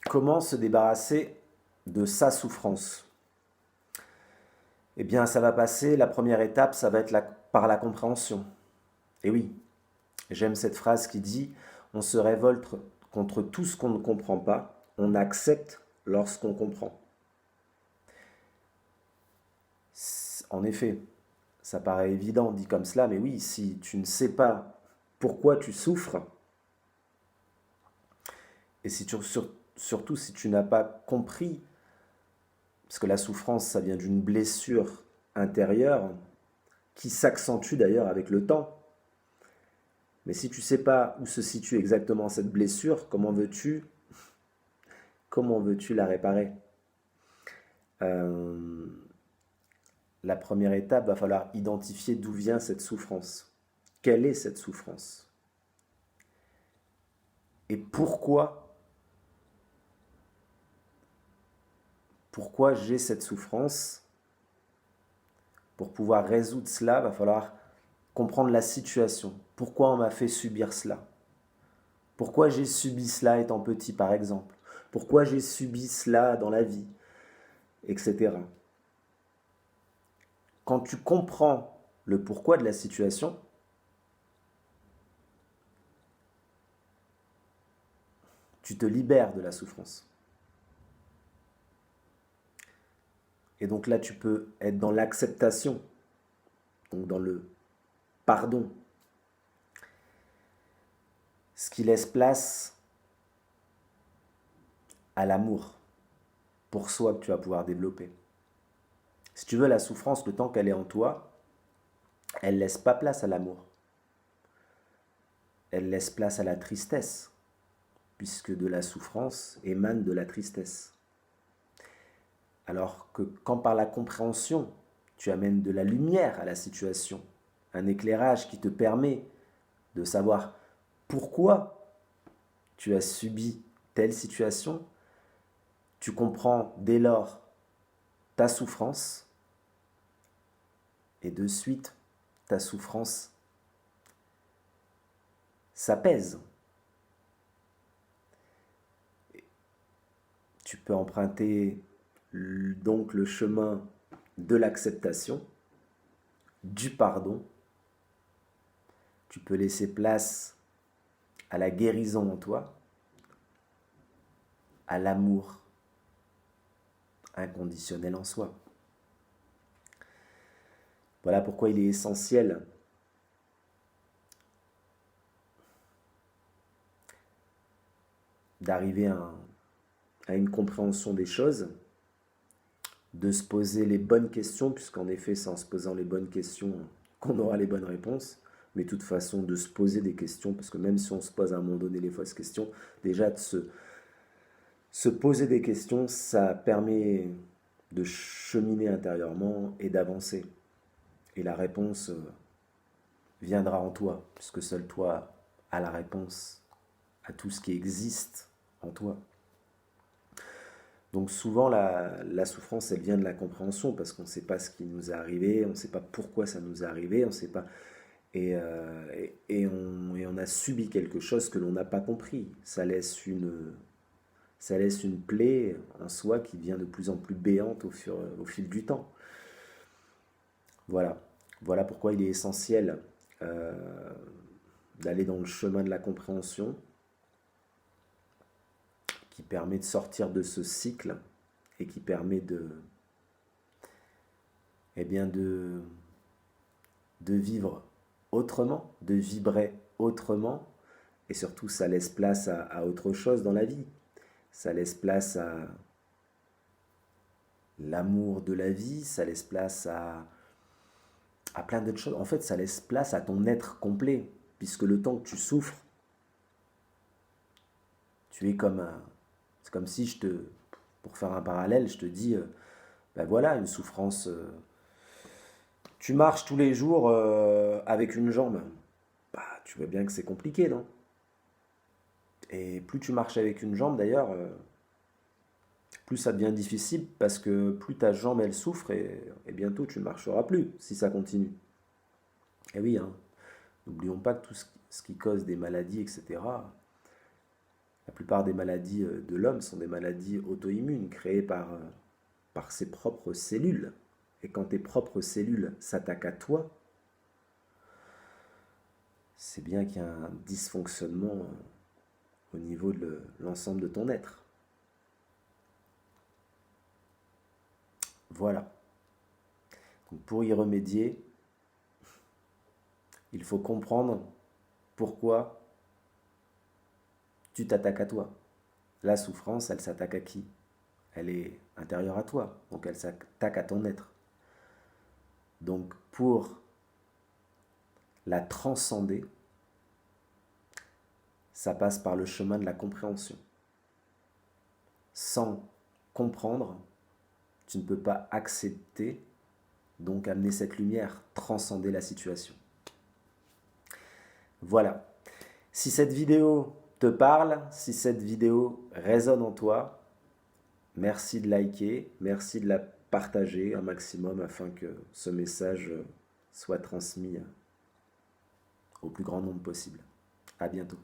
Comment se débarrasser de sa souffrance? Eh bien, ça va passer, la première étape, ça va être par la compréhension. Et oui, j'aime cette phrase qui dit, on se révolte contre tout ce qu'on ne comprend pas, on accepte lorsqu'on comprend. En effet, ça paraît évident dit comme cela, mais oui, si tu ne sais pas pourquoi tu souffres, et si surtout si tu n'as pas compris, parce que la souffrance, ça vient d'une blessure intérieure, qui s'accentue d'ailleurs avec le temps. Mais si tu ne sais pas où se situe exactement cette blessure, comment veux-tu la réparer? Euh, La première étape, va falloir identifier d'où vient cette souffrance. Quelle est cette souffrance? Et pourquoi j'ai cette souffrance? Pour pouvoir résoudre cela, va falloir comprendre la situation. Pourquoi on m'a fait subir cela? Pourquoi j'ai subi cela étant petit, par exemple? Pourquoi j'ai subi cela dans la vie? Etc. Quand tu comprends le pourquoi de la situation, tu te libères de la souffrance. Et donc là, tu peux être dans l'acceptation, donc dans le pardon, ce qui laisse place à l'amour pour soi que tu vas pouvoir développer. Si tu veux, la souffrance, le temps qu'elle est en toi, elle ne laisse pas place à l'amour. Elle laisse place à la tristesse, puisque de la souffrance émane de la tristesse. Alors que quand par la compréhension, tu amènes de la lumière à la situation, un éclairage qui te permet de savoir pourquoi tu as subi telle situation, tu comprends dès lors ta souffrance et de suite ta souffrance s'apaise. Tu peux emprunter donc le chemin de l'acceptation, du pardon. Tu peux laisser place à la guérison en toi, à l'amour inconditionnel en soi. Voilà pourquoi il est essentiel d'arriver à une compréhension des choses, de se poser les bonnes questions, puisqu'en effet, c'est en se posant les bonnes questions qu'on aura les bonnes réponses, mais de toute façon, de se poser des questions, parce que même si on se pose à un moment donné les fausses questions, déjà de se poser des questions, ça permet de cheminer intérieurement et d'avancer. Et la réponse viendra en toi, puisque seul toi as la réponse à tout ce qui existe en toi. Donc souvent, la souffrance, elle vient de la compréhension, parce qu'on ne sait pas ce qui nous est arrivé, on ne sait pas pourquoi ça nous est arrivé, on ne sait pas... Et on a subi quelque chose que l'on n'a pas compris. Ça laisse une plaie en soi qui devient de plus en plus béante au fil du temps. Voilà. Voilà pourquoi il est essentiel euh, d'aller dans le chemin de la compréhension qui permet de sortir de ce cycle et qui permet eh bien de vivre autrement, de vibrer autrement, et surtout ça laisse place à autre chose dans la vie. Ça laisse place à l'amour de la vie, ça laisse place à plein d'autres choses. En fait, ça laisse place à ton être complet, puisque le temps que tu souffres, tu es comme un... C'est comme si pour faire un parallèle, je te dis, ben voilà, une souffrance. Tu marches tous les jours avec une jambe. Bah, tu vois bien que c'est compliqué, non? Et plus tu marches avec une jambe, d'ailleurs, plus ça devient difficile parce que plus ta jambe elle souffre et bientôt tu ne marcheras plus si ça continue. Et oui, hein, n'oublions pas que tout ce qui cause des maladies, etc., La plupart des maladies de l'homme sont des maladies auto-immunes créées par ses propres cellules. Et quand tes propres cellules s'attaquent à toi, c'est bien qu'il y a un dysfonctionnement au niveau de l'ensemble de ton être. Voilà. Donc pour y remédier, il faut comprendre pourquoi tu t'attaques à toi. La souffrance, elle s'attaque à qui? Elle est intérieure à toi, donc elle s'attaque à ton être. Donc pour la transcender, ça passe par le chemin de la compréhension. Sans comprendre, tu ne peux pas accepter, donc amener cette lumière, transcender la situation. Voilà. Si cette vidéo te parle, si cette vidéo résonne en toi, merci de liker, merci de la partager un maximum afin que ce message soit transmis au plus grand nombre possible. À bientôt.